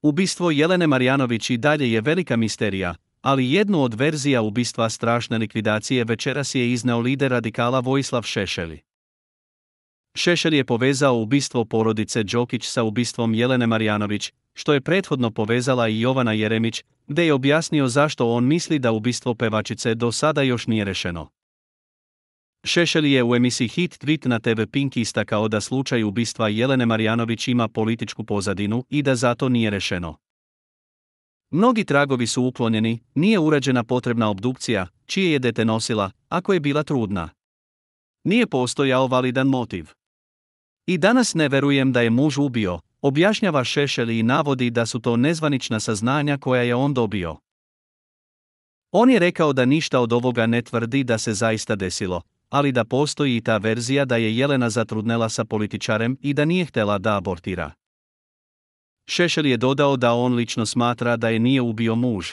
Ubistvo Jelene Marjanović i dalje je velika misterija, ali jednu od verzija ubistva strašne likvidacije večeras je izneo lider radikala Vojislav Šešelj. Šešelj je povezao ubistvo porodice Đokić sa ubistvom Jelene Marjanović, što je prethodno povezala i Jovana Jeremić, gdje je objasnio zašto on misli da ubistvo pevačice do sada još nije rešeno. Šešelj je u emisiji Hit Tweet na TV Pink istakao da slučaj ubistva Jelene Marjanović ima političku pozadinu i da zato nije rešeno. Mnogi tragovi su uklonjeni, nije urađena potrebna obdukcija, čije je dete nosila, ako je bila trudna. Nije postojao validan motiv. I danas ne verujem da je muž ubio, objašnjava Šešelj i navodi da su to nezvanična saznanja koja je on dobio. On je rekao da ništa od ovoga ne tvrdi da se zaista desilo, ali da postoji i ta verzija da je Jelena zatrudnela sa političarem i da nije htjela da abortira. Šešelj je dodao da on lično smatra da je nije ubio muž.